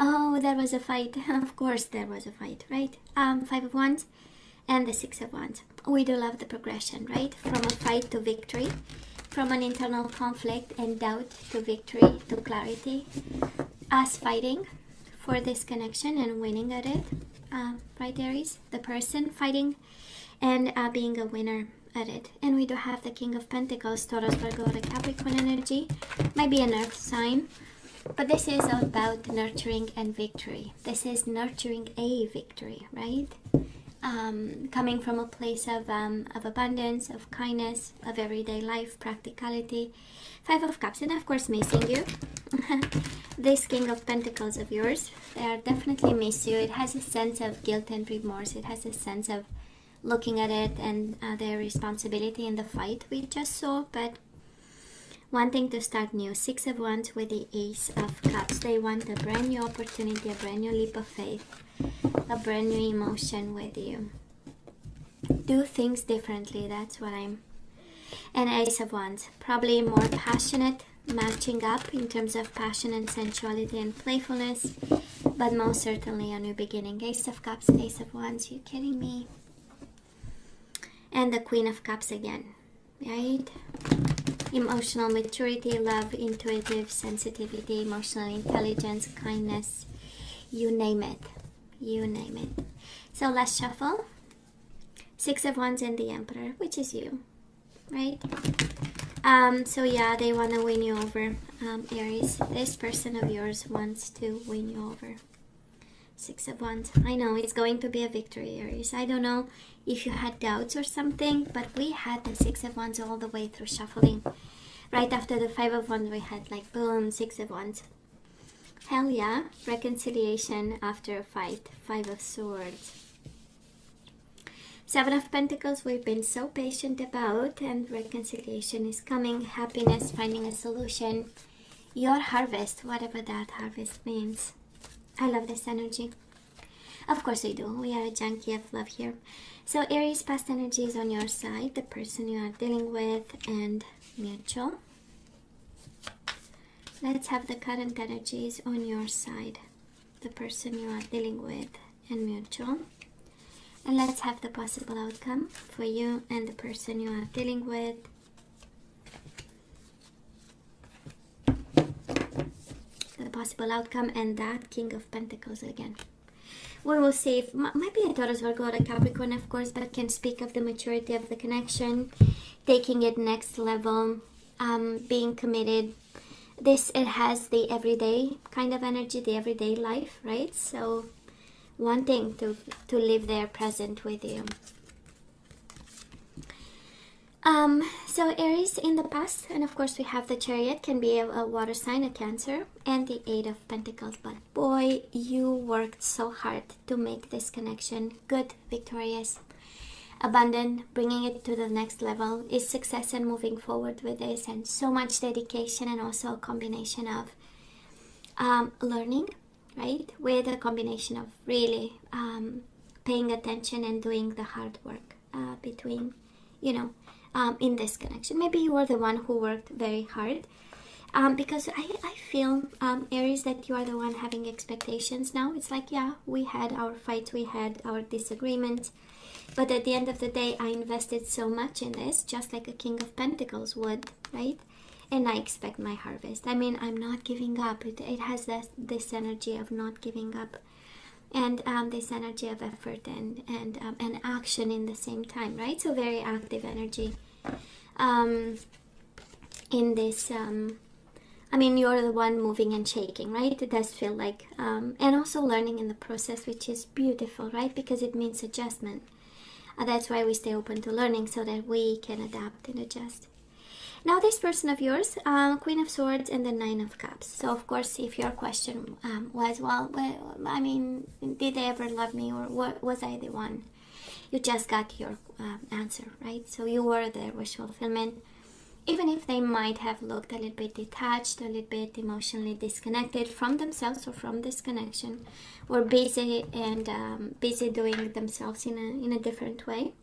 Oh, there was a fight. Of course there was a fight, right? Five of Wands and the Six of Wands. We do love the progression, right? From a fight to victory, from an internal conflict and doubt to victory to clarity. Us fighting for this connection and winning at it, right, Aries? The person fighting and being a winner at it. And we do have the King of Pentacles, Taurus, Virgo, the Capricorn energy. Might be an earth sign. But this is about nurturing and victory. This is nurturing a victory, right? Coming from a place of abundance, of kindness, of everyday life, practicality. Five of Cups, and of course missing you. This King of Pentacles of yours, they are definitely miss you. It has a sense of guilt and remorse. It has a sense of looking at it and their responsibility in the fight we just saw, but wanting to start new. Six of Wands with the Ace of Cups. They want a brand new opportunity, a brand new leap of faith, a brand new emotion with you. Do things differently, that's what I'm... And Ace of Wands, probably more passionate, matching up in terms of passion and sensuality and playfulness, but most certainly a new beginning. Ace of Cups, Ace of Wands, you kidding me? And the Queen of Cups again, right? Emotional maturity, love, intuitive sensitivity, emotional intelligence, kindness, you name it. You name it. So let's shuffle. Six of Wands and the Emperor, which is you, right? So yeah, they want to win you over, Aries. This person of yours wants to win you over. Six of Wands. I know it's going to be a victory, Aries. I don't know if you had doubts or something, but we had the Six of Wands all the way through shuffling. Right after the Five of Wands, we had like boom, Six of Wands. Hell yeah, reconciliation after a fight. Five of Swords. Seven of Pentacles, we've been so patient about, and reconciliation is coming. Happiness, finding a solution. Your harvest, whatever that harvest means. I love this energy. Of course we do. We are a junkie of love here. So Aries, past energy is on your side, the person you are dealing with, and mutual. Let's have the current energies on your side, the person you are dealing with, and mutual. And let's have the possible outcome for you and the person you are dealing with. The possible outcome and that King of Pentacles again. We will see if might be a Taurus, Virgo, or a Capricorn, of course, but can speak of the maturity of the connection, taking it next level, being committed. It has the everyday kind of energy, the everyday life, right? So wanting to live there present with you. So Aries in the past, and of course we have the Chariot, can be a water sign, a Cancer, and the Eight of Pentacles. But boy, you worked so hard to make this connection good, victorious, abundant, bringing it to the next level, is success and moving forward with this, and so much dedication, and also a combination of learning, right, with a combination of really paying attention and doing the hard work between, you know, in this connection. Maybe you were the one who worked very hard, because I feel, Aries, that you are the one having expectations now. It's like, yeah, we had our fights, we had our disagreements, but at the end of the day, I invested so much in this, just like a King of Pentacles would, right? And I expect my harvest. I mean, I'm not giving up. It has this energy of not giving up, and this energy of effort and action in the same time, right? So very active energy in this. I mean, you're the one moving and shaking, right? It does feel like, and also learning in the process, which is beautiful, right? Because it means adjustment. That's why we stay open to learning, so that we can adapt and adjust. Now this person of yours, Queen of Swords and the Nine of Cups. So of course, if your question was, well, I mean, did they ever love me, or what, was I the one? You just got your answer, right? So you were their wish fulfillment. Even if they might have looked a little bit detached, a little bit emotionally disconnected from themselves or from this connection, were busy and busy doing themselves in a different way.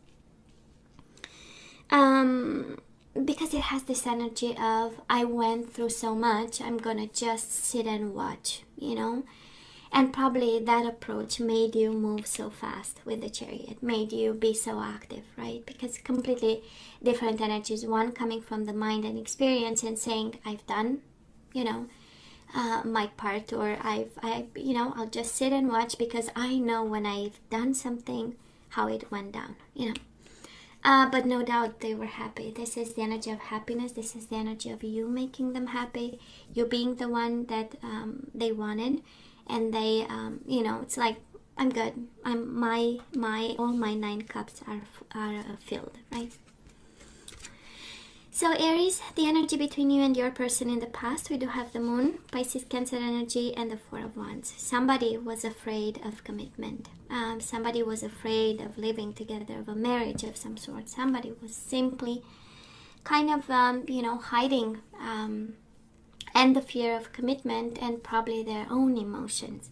Because it has this energy of, I went through so much, I'm gonna just sit and watch, you know? And probably that approach made you move so fast with the Chariot, made you be so active, right? Because completely different energies. One coming from the mind and experience and saying, I've done, my part, or I'll just sit and watch because I know when I've done something, how it went down, But no doubt they were happy. This is the energy of happiness. This is the energy of you making them happy. You being the one that they wanted. And they, it's like, I'm good. All my 9 cups are filled, right? So Aries, the energy between you and your person in the past, we do have the Moon, Pisces, Cancer energy, and the Four of Wands. Somebody was afraid of commitment. Somebody was afraid of living together, of a marriage of some sort. Somebody was simply kind of, hiding and the fear of commitment and probably their own emotions.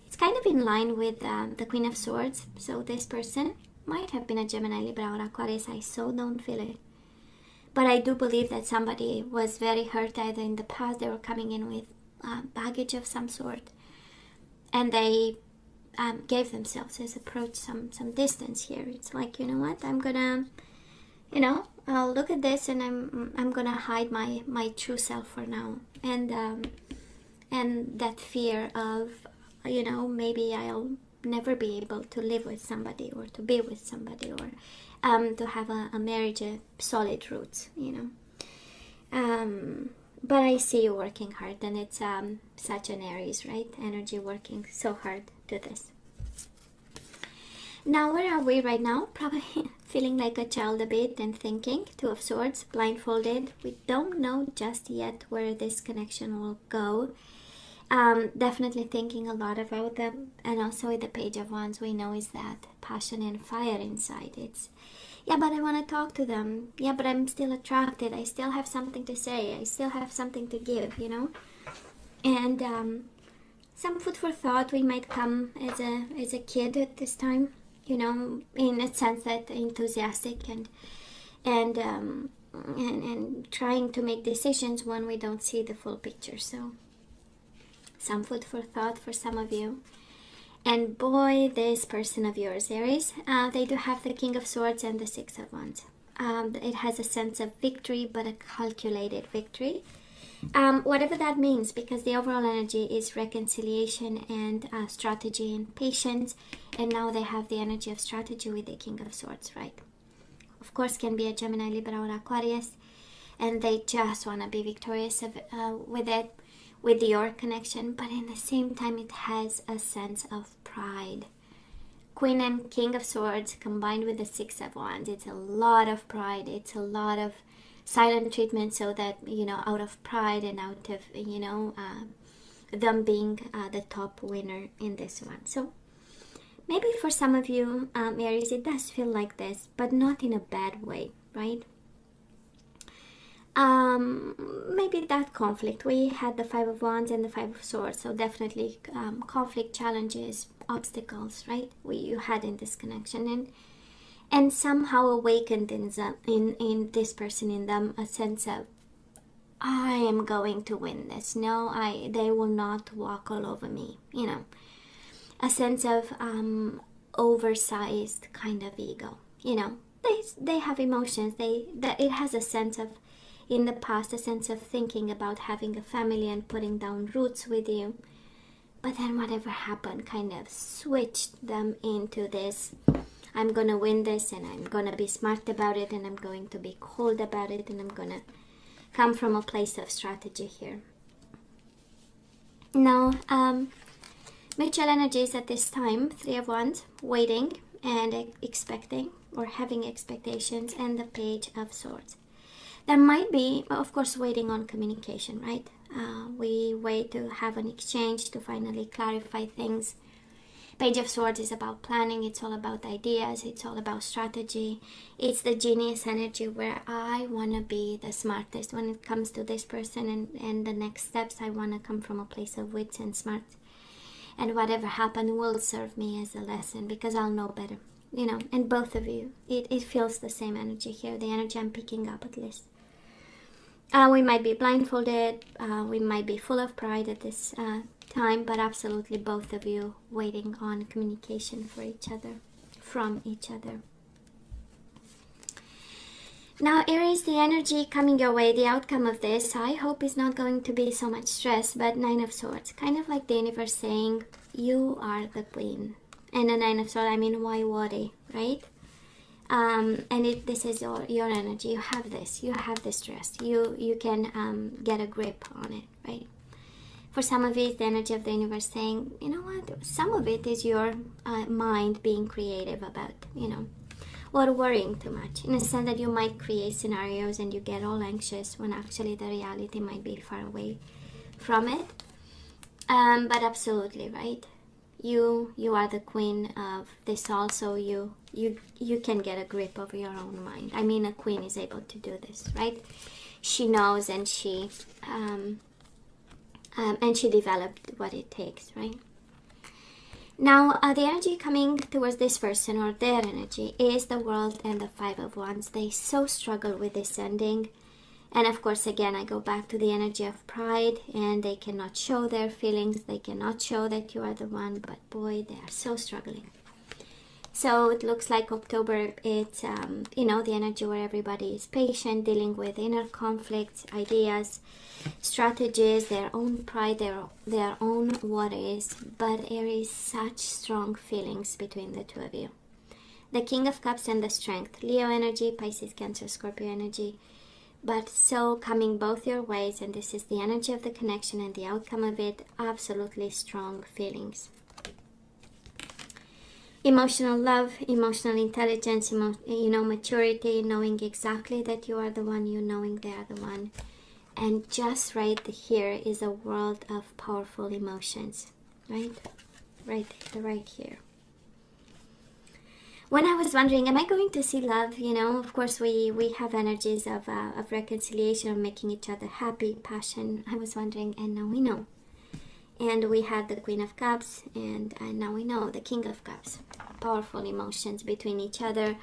It's kind of in line with the Queen of Swords. So this person might have been a Gemini, Libra, or Aquarius. I so don't feel it. But I do believe that somebody was very hurt either in the past. They were coming in with baggage of some sort. And they gave themselves as approach some distance here. It's like, you know what, I'm gonna, I'll look at this and I'm gonna hide my true self for now. And that fear of, maybe I'll never be able to live with somebody or to be with somebody or to have a marriage, solid roots, But I see you working hard, and it's such an Aries, right? Energy working so hard to this. Now, where are we right now? Probably feeling like a child a bit and thinking. 2 of Swords, blindfolded. We don't know just yet where this connection will go. Definitely thinking a lot about them. And also with the Page of Wands, we know is that passion and fire inside. It's, yeah, but I want to talk to them. Yeah, but I'm still attracted. I still have something to say. I still have something to give, And some food for thought. We might come as a kid at this time, in a sense that enthusiastic and trying to make decisions when we don't see the full picture. So some food for thought for some of you. And boy, this person of yours, Aries, they do have the King of Swords and the 6 of Wands. It has a sense of victory, but a calculated victory. Whatever that means, because the overall energy is reconciliation and strategy and patience. And now they have the energy of strategy with the King of Swords, right? Of course, can be a Gemini, Libra, or Aquarius. And they just want to be victorious with it, with your connection. But in the same time, it has a sense of pride. Queen and King of Swords combined with the 6 of Wands. It's a lot of pride. It's a lot of silent treatment, so that, out of pride and out of, them being the top winner in this one. So maybe for some of you, Aries, it does feel like this, but not in a bad way, right? Maybe that conflict. We had the 5 of Wands and the 5 of Swords, so definitely conflict, challenges, obstacles, right? You had in this connection, and somehow awakened in this person, in them, a sense of, I am going to win this. No, they will not walk all over me. A sense of oversized kind of ego. They have emotions. It has a sense of, in the past, a sense of thinking about having a family and putting down roots with you. But then whatever happened kind of switched them into this, I'm going to win this, and I'm going to be smart about it, and I'm going to be cold about it, and I'm going to come from a place of strategy here. Now, mutual energies at this time, 3 of Wands, waiting and expecting or having expectations, and the Page of Swords. There might be, of course, waiting on communication, right? We wait to have an exchange, to finally clarify things. Page of Swords is about planning. It's all about ideas. It's all about strategy. It's the genius energy where I want to be the smartest when it comes to this person, and the next steps. I want to come from a place of wits and smarts. And whatever happened will serve me as a lesson, because I'll know better. And both of you, it feels the same energy here. The energy I'm picking up, at least. We might be blindfolded. We might be full of pride at this time, but absolutely both of you waiting on communication for each other, from each other. Now, Aries, the energy coming your way, the outcome of this, I hope is not going to be so much stress, but Nine of Swords, kind of like the universe saying, you are the queen. And the Nine of Swords, I mean, why worry, right? This is your energy. You have this. You have this stress. You can get a grip on it, right? For some of it, the energy of the universe saying, you know what? Some of it is your mind being creative about, or worrying too much. In a sense that you might create scenarios and you get all anxious when actually the reality might be far away from it. But absolutely, right? You are the queen of this also. You can get a grip over your own mind. I mean, a queen is able to do this, right? She knows and she developed what it takes, right? Now, the energy coming towards this person, or their energy, is the World and the Five of Wands. They so struggle with this ending. And of course, again, I go back to the energy of pride, and they cannot show their feelings. They cannot show that you are the one, but boy, they are so struggling. So it looks like October, it's, the energy where everybody is patient, dealing with inner conflicts, ideas, strategies, their own pride, their own worries. But there is such strong feelings between the two of you. The King of Cups and the Strength. Leo energy, Pisces, Cancer, Scorpio energy. But so coming both your ways, and this is the energy of the connection and the outcome of it, absolutely strong feelings. Emotional love, emotional intelligence, maturity, knowing exactly that you are the one, you knowing they are the one. And just right here is a world of powerful emotions, right? Right here. When I was wondering, am I going to see love? Of course we have energies of reconciliation, of making each other happy, passion. I was wondering, and now we know. And we had the Queen of Cups, and now we know the King of Cups. Powerful emotions between each other,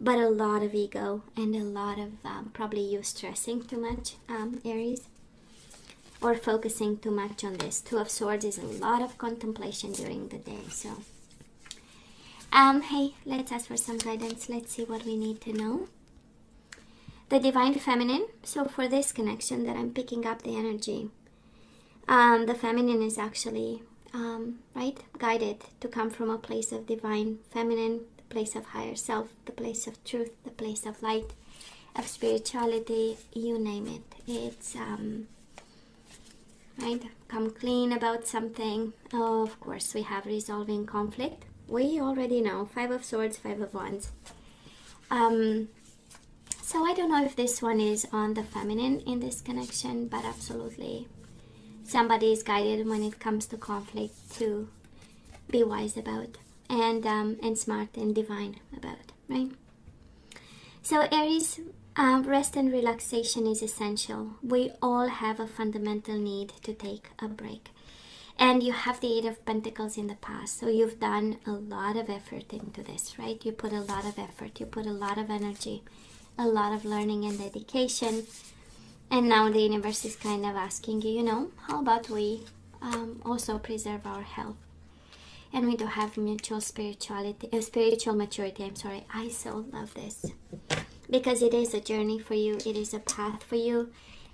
but a lot of ego and a lot of probably you stressing too much, Aries, or focusing too much on this. Two of Swords is a lot of contemplation during the day. So, hey, let's ask for some guidance. Let's see what we need to know. The Divine Feminine. So for this connection that I'm picking up the energy, the feminine is actually guided to come from a place of divine feminine, the place of higher self, the place of truth, the place of light, of spirituality, you name it. It's come clean about something. Oh, of course we have resolving conflict. We already know. Five of Swords, Five of Wands. So I don't know if this one is on the feminine in this connection, but absolutely somebody is guided when it comes to conflict to be wise about and smart and divine about, right? So Aries, rest and relaxation is essential. We all have a fundamental need to take a break. And you have the Eight of Pentacles in the past, so you've done a lot of effort into this, right? You put a lot of effort, you put a lot of energy, a lot of learning and dedication. And now the universe is kind of asking you, how about we also preserve our health? And we do have spiritual maturity. I so love this. Because it is a journey for you. It is a path for you.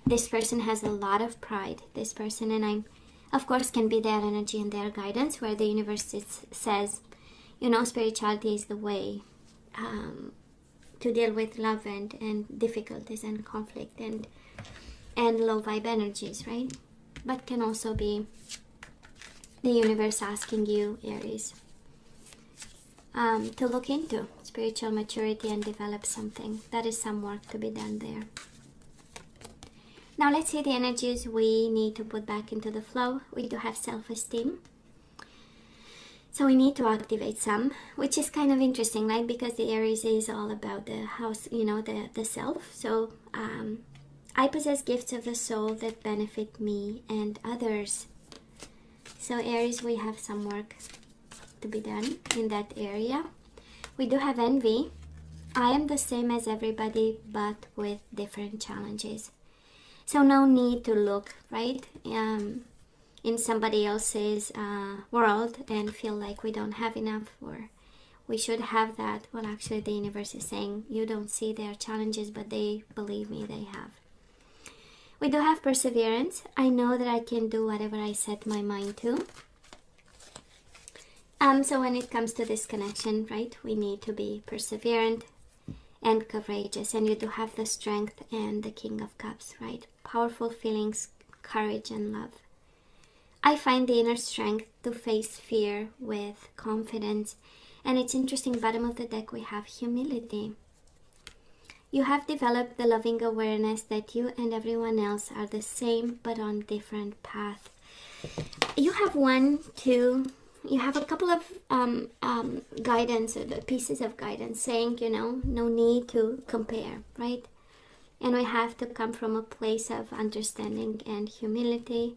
This person has a lot of pride. This person, and I'm, of course, can be their energy and their guidance, where the universe says, spirituality is the way to deal with love and difficulties and conflict and low vibe energies, right? But can also be the universe asking you, Aries, to look into spiritual maturity and develop something. That is some work to be done there. Now let's see the energies we need to put back into the flow. We do have self-esteem. So we need to activate some, which is kind of interesting, right? Because the Aries is all about the house, the self. So I possess gifts of the soul that benefit me and others. So Aries, we have some work to be done in that area. We do have envy. I am the same as everybody, but with different challenges. So no need to look, right? in somebody else's world and feel like we don't have enough, or we should have that. Well, actually the universe is saying you don't see their challenges, but they, believe me, they have. We do have perseverance. I know that I can do whatever I set my mind to. So when it comes to this connection, right, we need to be perseverant and courageous. And you do have the strength and the King of Cups, right? Powerful feelings, courage and love. I find the inner strength to face fear with confidence. And it's interesting, bottom of the deck we have humility. You have developed the loving awareness that you and everyone else are the same but on different paths. You have you have a couple of guidance, pieces of guidance saying, you know, no need to compare, right? And we have to come from a place of understanding and humility,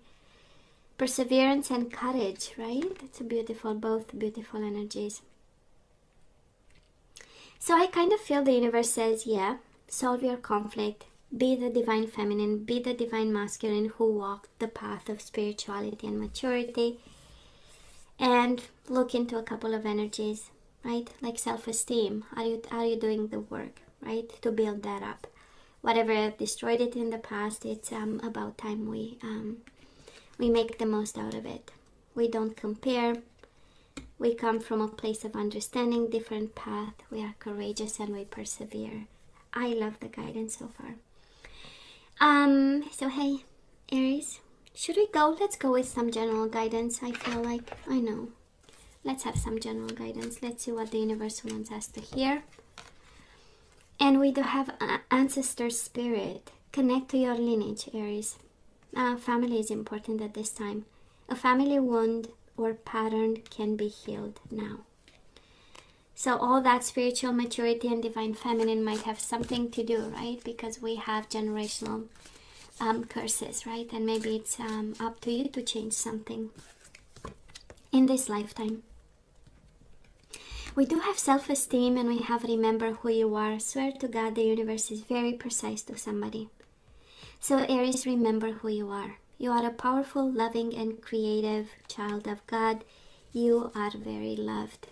perseverance and courage, right? It's a beautiful, both beautiful energies. So I kind of feel the universe says, yeah, solve your conflict, be the divine feminine, be the divine masculine who walk the path of spirituality and maturity, and look into a couple of energies, right? Like self-esteem. Are you doing the work, right, to build that up? Whatever destroyed it in the past, it's about time we make the most out of it. We don't compare. We come from a place of understanding, different path. We are courageous and we persevere. I love the guidance so far. So hey, Aries, should we go? Let's go with some general guidance. I feel like, I know. Let's have some general guidance. Let's see what the universe wants us to hear. And we do have ancestor spirit. Connect to your lineage, Aries. Family is important at this time. A family wound or pattern can be healed now. So all that spiritual maturity and divine feminine might have something to do, right? Because we have generational curses, right? And maybe it's up to you to change something in this lifetime. We do have self-esteem and we have remember who you are. I swear to God, the universe is very precise to somebody. So Aries, remember who you are. You are a powerful, loving, and creative child of God. You are very loved.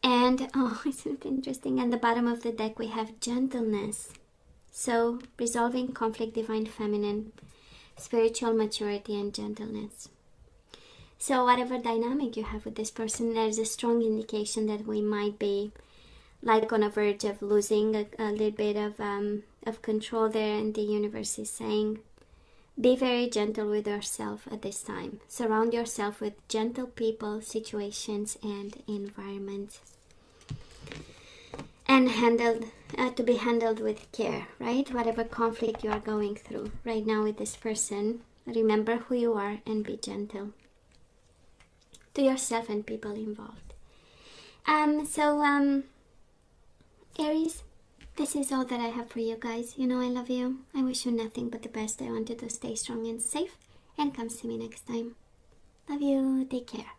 And, oh, isn't it interesting? At the bottom of the deck, we have gentleness. So, resolving conflict, divine feminine, spiritual maturity, and gentleness. So, whatever dynamic you have with this person, there's a strong indication that we might be like on a verge of losing a little bit of control there. And the universe is saying, be very gentle with yourself at this time. Surround yourself with gentle people, situations, and environments. And to be handled with care, right? Whatever conflict you are going through right now with this person, remember who you are and be gentle to yourself and people involved. Aries, this is all that I have for you guys. You know I love you. I wish you nothing but the best. I want you to stay strong and safe. And come see me next time. Love you. Take care.